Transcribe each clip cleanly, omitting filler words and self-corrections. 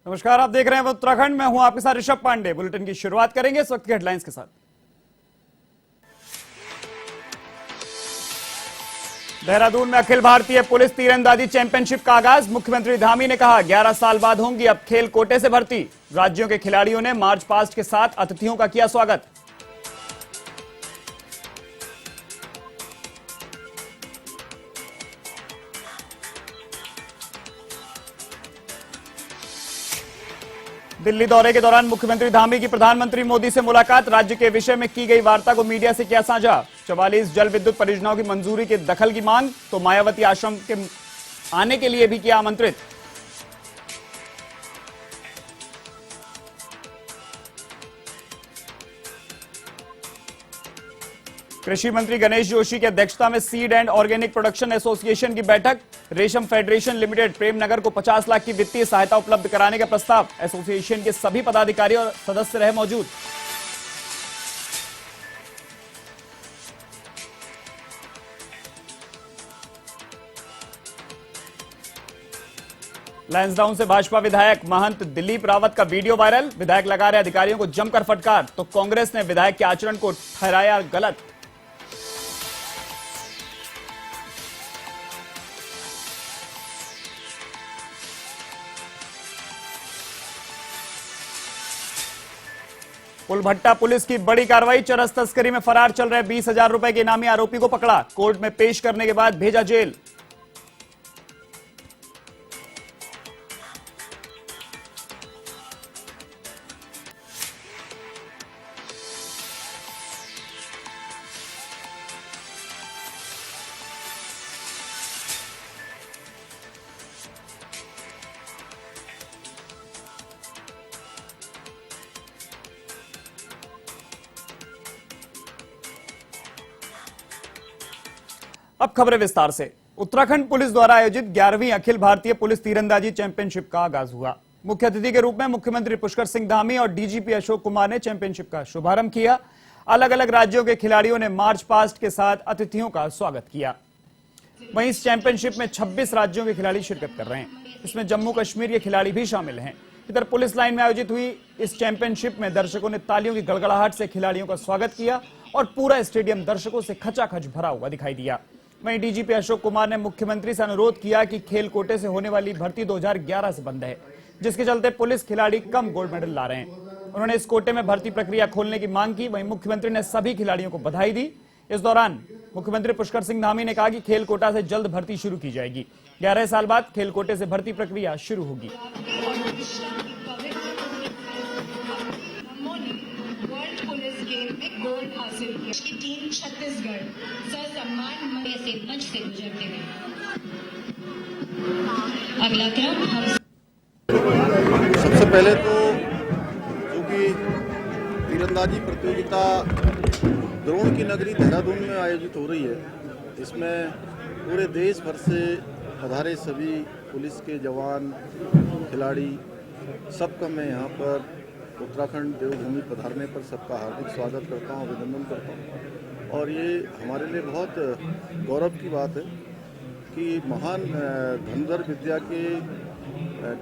नमस्कार, आप देख रहे हैं उत्तराखंड। मैं हूं आपके साथ ऋषभ पांडे। बुलेटिन की शुरुआत करेंगे इस वक्त के हेडलाइंस के साथ। देहरादून में अखिल भारतीय पुलिस तीरंदाजी चैंपियनशिप का आगाज। मुख्यमंत्री धामी ने कहा 11 साल बाद होंगी अब खेल कोटे से भर्ती। राज्यों के खिलाड़ियों ने मार्च पास्ट के साथ अतिथियों का किया स्वागत। दिल्ली दौरे के दौरान मुख्यमंत्री धामी की प्रधानमंत्री मोदी से मुलाकात। राज्य के विषय में की गई वार्ता को मीडिया से किया साझा। 44 जल विद्युत परियोजनाओं की मंजूरी के दखल की मांग, तो मायावती आश्रम के आने के लिए भी किया आमंत्रित। कृषि मंत्री गणेश जोशी की अध्यक्षता में seed and organic production association की बैठक। रेशम फेडरेशन लिमिटेड प्रेमनगर को 50 लाख की वित्तीय सहायता उपलब्ध कराने का प्रस्ताव। एसोसिएशन के सभी पदाधिकारी और सदस्य रहे मौजूद। लैंसडाउन से भाजपा विधायक महंत दिलीप रावत का वीडियो वायरल। विधायक लगा रहे अधिकारियों को जमकर फटकार, तो कांग्रेस ने विधायक के आचरण को ठहराया गलत। पुलभट्टा पुलिस की बड़ी कार्रवाई। चरस तस्करी में फरार चल रहे 20,000 रुपए के इनामी आरोपी को पकड़ा। कोर्ट में पेश करने के बाद भेजा जेल। अब खबरें विस्तार से। उत्तराखंड पुलिस द्वारा आयोजित 11वीं अखिल भारतीय पुलिस तीरंदाजी चैंपियनशिप का आगाज हुआ। मुख्य अतिथि के रूप में मुख्यमंत्री पुष्कर सिंह धामी और डीजीपी अशोक कुमार ने चैंपियनशिप का शुभारंभ किया। अलग अलग राज्यों के खिलाड़ियों ने मार्च पास्ट के साथ अतिथियों का स्वागत किया। वहीं इस चैंपियनशिप में 26 राज्यों के खिलाड़ी शिरकत कर रहे हैं। इसमें जम्मू कश्मीर के खिलाड़ी भी शामिल हैं। इधर पुलिस लाइन में आयोजित हुई इस चैंपियनशिप में दर्शकों ने तालियों की गड़गड़ाहट से खिलाड़ियों का स्वागत किया और पूरा स्टेडियम दर्शकों से खचाखच भरा हुआ दिखाई दिया। वहीं डीजीपी अशोक कुमार ने मुख्यमंत्री से अनुरोध किया कि खेल कोटे से होने वाली भर्ती 2011 से बंद है, जिसके चलते पुलिस खिलाड़ी कम गोल्ड मेडल ला रहे हैं। उन्होंने इस कोटे में भर्ती प्रक्रिया खोलने की मांग की। वहीं मुख्यमंत्री ने सभी खिलाड़ियों को बधाई दी। इस दौरान मुख्यमंत्री पुष्कर सिंह धामी ने कहा कि खेल कोटा से जल्द भर्ती शुरू की जाएगी। 11 साल बाद खेल कोटे से भर्ती प्रक्रिया शुरू होगी। गोल्ड हासिल किया की टीम छत्तीसगढ़ सम्मान मंच से गुजरते हुए अगला क्रम हम सबसे पहले तो क्योंकि तीरंदाजी प्रतियोगिता द्रोण की नगरी देहरादून में आयोजित हो रही है, इसमें पूरे देश भर से पधारे सभी पुलिस के जवान खिलाड़ी सबका मैं यहाँ पर उत्तराखंड देवभूमि पधारने पर सबका हार्दिक स्वागत करता हूँ, अभिनंदन करता हूँ। और ये हमारे लिए बहुत गौरव की बात है कि महान धनुर्धर विद्या के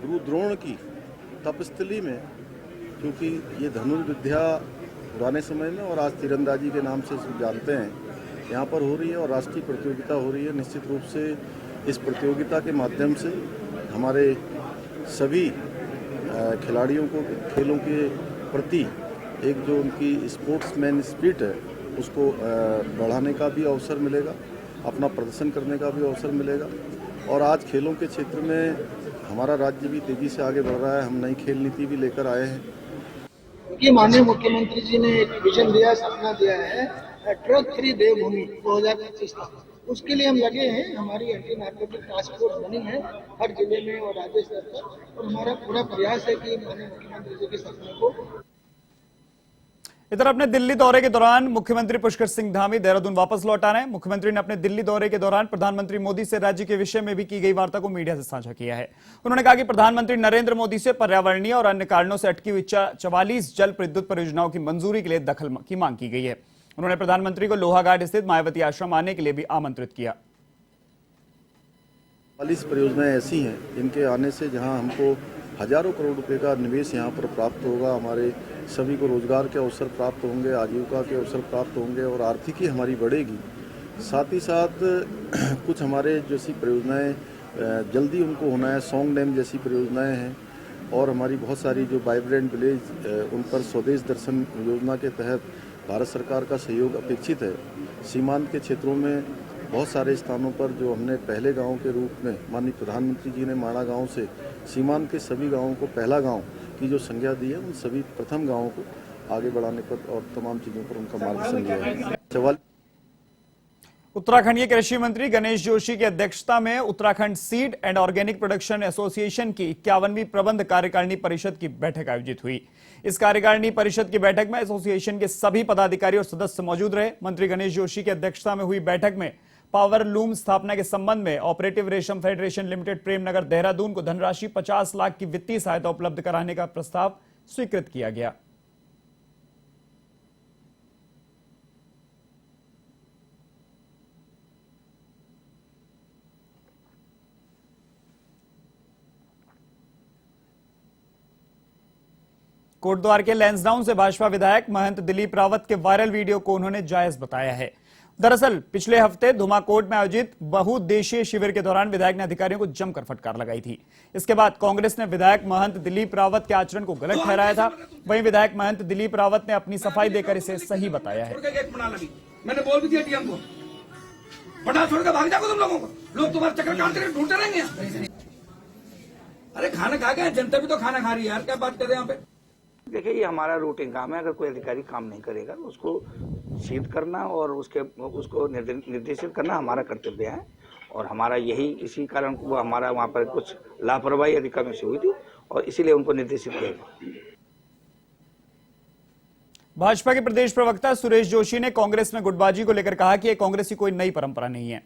गुरु द्रोण की तपस्थली में, क्योंकि ये धनुर्विद्या पुराने समय में और आज तीरंदाजी के नाम से सब जानते हैं, यहाँ पर हो रही है और राष्ट्रीय प्रतियोगिता हो रही है। निश्चित रूप से इस प्रतियोगिता के माध्यम से हमारे सभी खिलाड़ियों को खेलों के प्रति एक जो उनकी स्पोर्ट्समैन स्पिरिट है उसको बढ़ाने का भी अवसर मिलेगा, अपना प्रदर्शन करने का भी अवसर मिलेगा। और आज खेलों के क्षेत्र में हमारा राज्य भी तेजी से आगे बढ़ रहा है। हम नई खेल नीति भी लेकर आए हैं। क्योंकि माननीय मुख्यमंत्री जी ने एक विजन दिया, सपना दिया है ड्रग फ्री देवभूमि 2025 तक। उसके लिए हम लगे हैं। हमारी एंटी नार्कोटिक टास्क फोर्स बनी है हर जिले में और राज्य स्तर पर, और हमारा पूरा प्रयास है कि माननीय मुख्यमंत्री जी के सपने को। इधर अपने दिल्ली दौरे के दौरान मुख्यमंत्री पुष्कर सिंह धामी देहरादून वापस लौट आ रहे हैं। मुख्यमंत्री ने अपने दिल्ली दौरे के दौरान प्रधानमंत्री मोदी से राज्य के विषय में भी की गई वार्ता को मीडिया से साझा किया है। उन्होंने कहा कि प्रधानमंत्री नरेंद्र मोदी से पर्यावरणीय और अन्य कारणों से अटकी हुई 44 जल विद्युत परियोजनाओं की मंजूरी के लिए दखल की मांग की गई है। उन्होंने प्रधानमंत्री को लोहाघाट स्थित मायावती आश्रम आने के लिए भी आमंत्रित किया। 40 परियोजनाएं ऐसी हैं जिनके आने से जहां हमको हजारों करोड़ रुपए का निवेश यहाँ पर प्राप्त होगा। हमारे सभी को रोजगार के अवसर प्राप्त होंगे, आजीविका के अवसर प्राप्त होंगे और आर्थिकी हमारी बढ़ेगी। साथ ही साथ कुछ हमारे जैसी परियोजनाएं जल्दी उनको होना है, सॉन्ग डैम जैसी परियोजनाएं हैं और हमारी बहुत सारी जो वाइब्रेंट विलेज उन पर स्वदेश दर्शन योजना के तहत भारत सरकार का सहयोग अपेक्षित है। सीमांत के क्षेत्रों में बहुत सारे स्थानों पर जो हमने पहले गांव के रूप में माननीय प्रधानमंत्री जी ने माणा गांव से सीमांत के सभी गांवों को पहला गांव की जो संज्ञा दी है, उन सभी प्रथम गांवों को आगे बढ़ाने पर और तमाम चीज़ों पर उनका मार्गदर्शन दिया है। सवाल उत्तराखंड के कृषि मंत्री गणेश जोशी की अध्यक्षता में Uttarakhand seed and organic production association की 51वीं प्रबंध कार्यकारिणी परिषद की बैठक आयोजित हुई। इस कार्यकारिणी परिषद की बैठक में एसोसिएशन के सभी पदाधिकारी और सदस्य मौजूद रहे। मंत्री गणेश जोशी की अध्यक्षता में हुई बैठक में पावर लूम स्थापना के संबंध में ऑपरेटिव रेशम फेडरेशन लिमिटेड प्रेमनगर देहरादून को धनराशि 50 लाख की वित्तीय सहायता उपलब्ध कराने का प्रस्ताव स्वीकृत किया गया। कोटद्वार के लैंसडाउन से भाजपा विधायक महंत दिलीप रावत के वायरल वीडियो को उन्होंने जायज बताया है। दरअसल पिछले हफ्ते धुमाकोट में आयोजित बहुउद्देशीय शिविर के दौरान विधायक ने अधिकारियों को जमकर फटकार लगाई थी। इसके बाद कांग्रेस ने विधायक महंत दिलीप रावत के आचरण को गलत ठहराया था। वहीं विधायक महंत दिलीप रावत ने अपनी सफाई देकर इसे सही बताया है। मैंने बोल भी दिया डीएम को, बड़ा छोड़ के भाग जाओ तुम लोगों को, लोग तुम्हारे चक्कर काटते रहे, ढूंढते रहेंगे। अरे खाना खा गए, जनता भी तो खाना खा रही है यार, क्या बात कर रहे हैं यहाँ पे। देखिए, ये हमारा रूटीन काम है। अगर कोई अधिकारी काम नहीं करेगा तो उसको सीध करना और उसको निर्देशित करना हमारा कर्तव्य है और हमारा यही इसी कारण वो हमारा वहाँ पर कुछ लापरवाही अधिकारियों से हुई थी और इसीलिए उनको निर्देशित किया गया। भाजपा के प्रदेश प्रवक्ता सुरेश जोशी ने कांग्रेस में गुटबाजी को लेकर कहा कि यह कांग्रेस की कोई नई परंपरा नहीं है।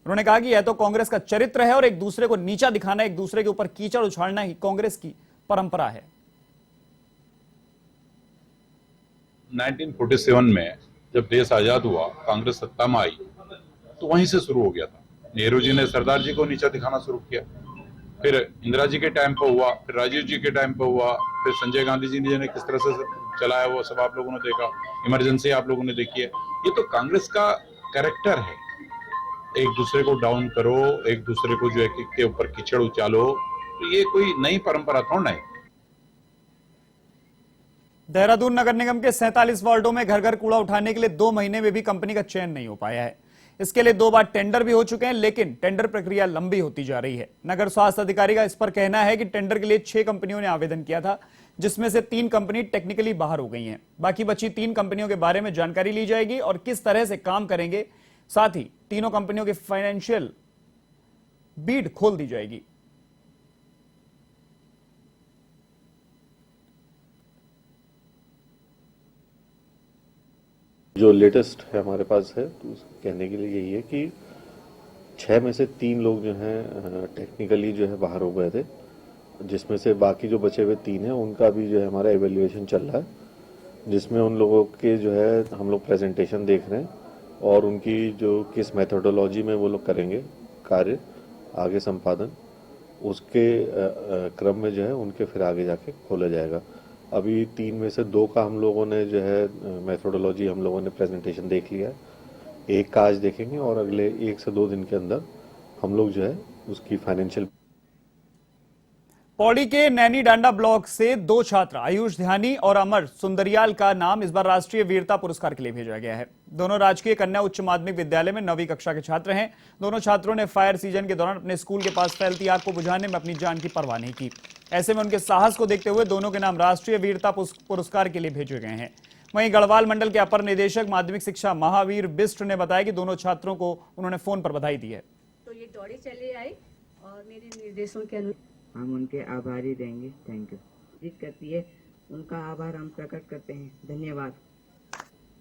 उन्होंने कहा कि यह तो कांग्रेस का चरित्र है और एक दूसरे को नीचा दिखाना, एक दूसरे के ऊपर कीचड़ उछालना ही कांग्रेस की परंपरा है। 1947 में जब देश आजाद हुआ, कांग्रेस सत्ता में आई तो वहीं से शुरू हो गया था। नेहरू जी ने सरदार जी को नीचा दिखाना शुरू किया, फिर इंदिरा जी के टाइम पर हुआ, फिर राजीव जी के टाइम पर हुआ, फिर संजय गांधी जी ने किस तरह से चलाया वो सब आप लोगों ने देखा, इमरजेंसी आप लोगों ने देखी है। ये तो कांग्रेस का कैरेक्टर है, एक दूसरे को डाउन करो, एक दूसरे को जो है के ऊपर कीचड़ उछालो, तो ये कोई नई परंपरा थोड़ा है। देहरादून नगर निगम के 47 वार्डों में घर घर कूड़ा उठाने के लिए 2 महीने में भी कंपनी का चयन नहीं हो पाया है। इसके लिए 2 बार टेंडर भी हो चुके हैं, लेकिन टेंडर प्रक्रिया लंबी होती जा रही है। नगर स्वास्थ्य अधिकारी का इस पर कहना है कि टेंडर के लिए 6 कंपनियों ने आवेदन किया था, जिसमें से 3 कंपनी टेक्निकली बाहर हो गई हैं। बाकी बची 3 कंपनियों के बारे में जानकारी ली जाएगी और किस तरह से काम करेंगे, साथ ही तीनों कंपनियों की फाइनेंशियल बीड खोल दी जाएगी। जो लेटेस्ट है हमारे पास है, तो कहने के लिए यही है कि 6 में से 3 लोग जो हैं टेक्निकली जो है बाहर हो गए थे, जिसमें से बाकी जो बचे हुए 3 हैं उनका भी जो है हमारा एवेल्युएशन चल रहा है, जिसमें उन लोगों के जो है हम लोग प्रेजेंटेशन देख रहे हैं और उनकी जो किस मेथोडोलॉजी में वो लोग करेंगे कार्य आगे संपादन, उसके क्रम में जो है उनके फिर आगे जाके खोला जाएगा। अभी 3 में से 2 का हम लोगों ने जो है मेथोडोलॉजी हम लोगों ने प्रेजेंटेशन देख लिया है, 1 का आज देखेंगे और अगले 1 से 2 दिन के अंदर हम लोग जो है उसकी फाइनेंशियल। पौड़ी के नैनी डांडा ब्लॉक से 2 छात्र आयुष ध्यानी और अमर सुंदरियाल का नाम इस बार राष्ट्रीय वीरता पुरस्कार के लिए भेजा गया है। दोनों राजकीय कन्या उच्च माध्यमिक विद्यालय में 9वीं कक्षा के छात्र हैं। दोनों छात्रों ने फायर सीजन के दौरान अपने स्कूल के पास फैलती आग को बुझाने में अपनी जान की परवाह नहीं की। ऐसे में उनके साहस को देखते हुए दोनों के नाम राष्ट्रीय वीरता पुरस्कार के लिए भेजे गए हैं। वहीं गढ़वाल मंडल के अपर निदेशक माध्यमिक शिक्षा महावीर बिष्ट ने बताया कि दोनों छात्रों को उन्होंने फोन पर बधाई दी है। तो ये दौड़े चले आए और मेरे निर्देशों के अनुसार हम उनके आभारी रहेंगे। Thank you. प्रेरित करती है, उनका आभार हम प्रकट करते हैं। धन्यवाद।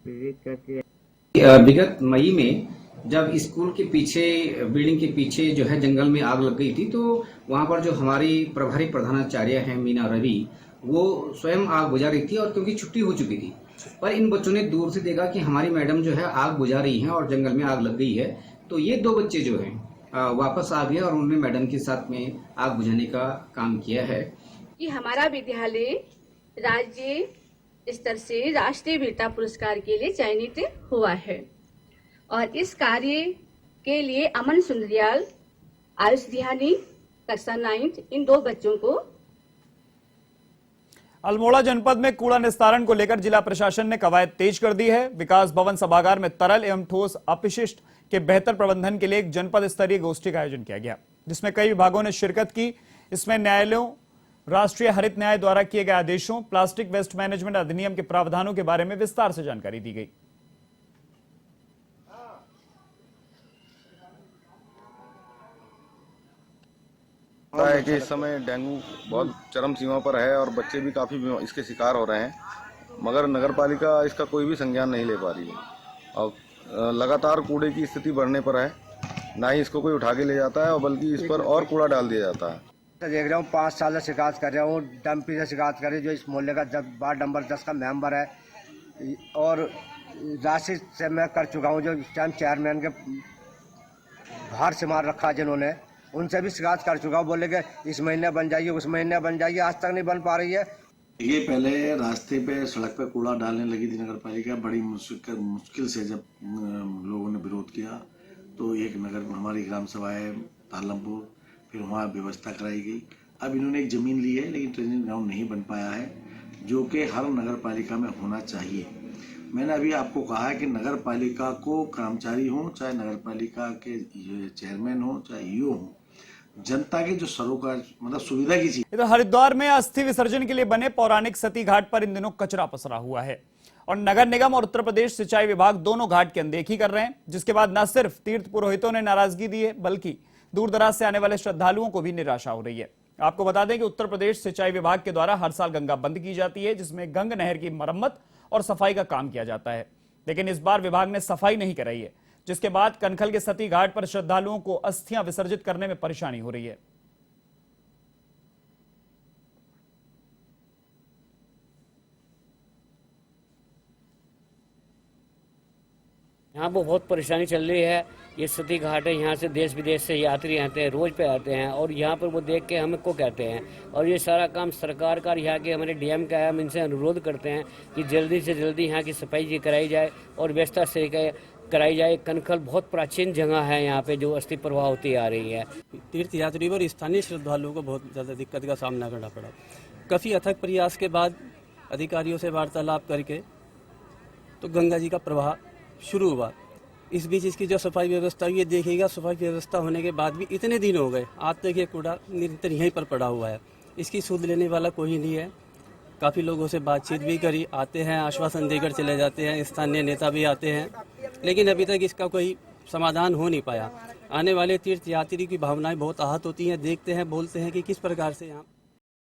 प्रेरित करती है। विगत मई में जब स्कूल के पीछे, बिल्डिंग के पीछे जो है जंगल में आग लग गई थी, तो वहां पर जो हमारी प्रभारी प्रधानाचार्य है मीना रवि, वो स्वयं आग बुझा रही थी और क्योंकि छुट्टी हो चुकी थी, पर इन बच्चों ने दूर से देखा कि हमारी मैडम जो है आग बुझा रही हैं और जंगल में आग लग गई है, तो ये 2 बच्चे जो हैं वापस आ गए और उन्होंने मैडम के साथ में आग बुझाने का काम किया है। कि हमारा विद्यालय राज्य स्तर से राष्ट्रीय वीरता पुरस्कार के लिए चयनित हुआ है और इस कार्य के लिए अमन सुंदरियाल, आयुष ध्यानी, कक्षा 9 इन 2 बच्चों को। अल्मोड़ा जनपद में कूड़ा निस्तारण को लेकर जिला प्रशासन ने कवायद तेज कर दी है। विकास भवन सभागार में तरल एवं ठोस अपशिष्ट के बेहतर प्रबंधन के लिए एक जनपद स्तरीय गोष्ठी का आयोजन किया गया, जिसमें कई विभागों ने शिरकत की। इसमें न्यायालयों, राष्ट्रीय हरित न्याय द्वारा किए गए आदेशों, प्लास्टिक वेस्ट मैनेजमेंट अधिनियम के प्रावधानों के बारे में विस्तार से जानकारी दी गई। है कि इस समय डेंगू बहुत चरम सीमा पर है और बच्चे भी काफी इसके शिकार हो रहे हैं, मगर नगरपालिका इसका कोई भी संज्ञान नहीं ले पा रही है और लगातार कूड़े की स्थिति बढ़ने पर है। ना ही इसको कोई उठा के ले जाता है और बल्कि इस पर और कूड़ा डाल दिया जाता है। देख रहा हूँ 5 साल से शिकायत कर रहा हूँ, डंपी से शिकायत कर रही, जो इस मोहल्ले का वार्ड नंबर 10 का मेंबर है और राशि से मैं कर चुका हूँ। जो इस टाइम चेयरमैन के बाहर से मार रखा जिन्होंने, उनसे भी शिकायत कर चुका हूँ। बोले कि इस महीने बन जाइए, उस महीने बन जाइए, आज तक नहीं बन पा रही है। ये पहले रास्ते पे सड़क पे कूड़ा डालने लगी थी नगर पालिका, बड़ी मुश्किल से जब लोगों ने विरोध किया तो एक नगर हमारी ग्राम सभा है तालमपुर, फिर वहाँ व्यवस्था कराई गई। अब इन्होंने एक जमीन ली है लेकिन ट्रेनिंग ग्राउंड नहीं बन पाया है, जो कि हर नगर पालिका में होना चाहिए। मैंने अभी आपको कहा है कि नगर पालिका को कर्मचारी हो, चाहे नगर पालिका के चेयरमैन हो, चाहे ईओ हो, जनता के जो सरोकार मतलब सुविधा की चीज। इधर हरिद्वार में अस्थि विसर्जन के लिए बने पौराणिक सती घाट पर इन दिनों कचरा पसरा हुआ है और नगर निगम और उत्तर प्रदेश सिंचाई विभाग दोनों घाट की अनदेखी कर रहे हैं, जिसके बाद न सिर्फ तीर्थ पुरोहितों ने नाराजगी दी है बल्कि दूर दराज से आने वाले श्रद्धालुओं को भी निराशा हो रही है। आपको बता दें कि उत्तर प्रदेश सिंचाई विभाग के द्वारा हर साल गंगा बंद की जाती है, जिसमें गंग नहर की मरम्मत और सफाई का काम किया जाता है, लेकिन इस बार विभाग ने सफाई नहीं कराई है, जिसके बाद कनखल के सती घाट पर श्रद्धालुओं को अस्थियां विसर्जित करने में परेशानी हो रही है। यहाँ पर बहुत परेशानी चल रही है। ये सती घाट है, यहाँ से देश विदेश से यात्री आते हैं, रोज पे आते हैं और यहाँ पर वो देख के हमें को कहते हैं और ये सारा काम सरकार का, यहाँ के हमारे डीएम का है। हम इनसे अनुरोध करते हैं कि जल्दी से जल्दी यहाँ की सफाई की कराई जाए और व्यवस्था से कराई जाए। कनखल बहुत प्राचीन जगह है, यहाँ पे जो अस्थि प्रवाह होती आ रही है। तीर्थ यात्रियों और स्थानीय श्रद्धालुओं को बहुत ज़्यादा दिक्कत का सामना करना पड़ा। काफ़ी अथक प्रयास के बाद अधिकारियों से वार्तालाप करके तो गंगा जी का प्रवाह शुरू हुआ। इस बीच इसकी जो सफाई व्यवस्था, ये देखिएगा सफाई व्यवस्था होने के बाद भी इतने दिन हो गए, आज तक ये कूड़ा निरंतर यहीं पर पड़ा हुआ है। इसकी सुध लेने वाला कोई नहीं है। काफ़ी लोगों से बातचीत भी करी, आते हैं आश्वासन देकर चले जाते हैं, स्थानीय नेता भी आते हैं, लेकिन अभी तक इसका कोई समाधान हो नहीं पाया। आने वाले तीर्थ यात्री की भावनाएं बहुत आहत होती हैं, देखते हैं, बोलते हैं कि किस प्रकार से यहाँ